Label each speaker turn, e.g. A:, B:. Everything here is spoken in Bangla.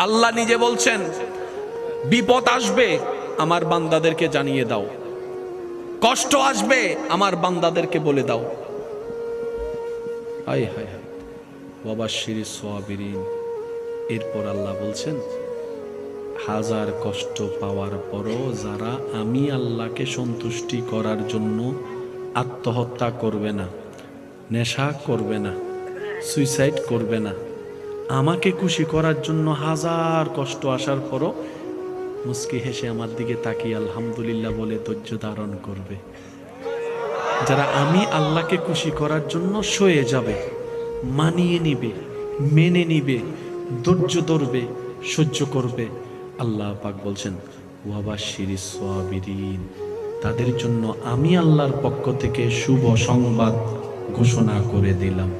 A: আল্লাহ নিজে বলছেন, বিপদ আসবে আমার বান্দাদেরকে জানিয়ে দাও, কষ্ট আসবে আমার বান্দাদেরকে বলে দাও। হায় হায় হায়, ওয়াবাশশিরিস সাবিরিন। এরপর আল্লাহ বলছেন, হাজার কষ্ট পাওয়ার পরও যারা আমি আল্লাহকে সন্তুষ্টি করার জন্য আত্মহত্যা করবে না, নেশা করবে না, সুইসাইড করবে না, আমাকে খুশি করার জন্য হাজার কষ্ট আসার পরও মুস্কি হেসে আমার দিকে তাকিয়ে আলহামদুলিল্লাহ বলে ধৈর্য ধারণ করবে, যারা আমি আল্লাহকে খুশি করার জন্য সয়ে যাবে, মানিয়ে নিবে, মেনে নিবে, ধৈর্য ধরবে, সহ্য করবে, আল্লাহ পাক বলছেন ওয়াবাশশিরিস সাবিরিন, তাদের জন্য আমি আল্লাহর পক্ষ থেকে শুভ সংবাদ ঘোষণা করে দিলাম।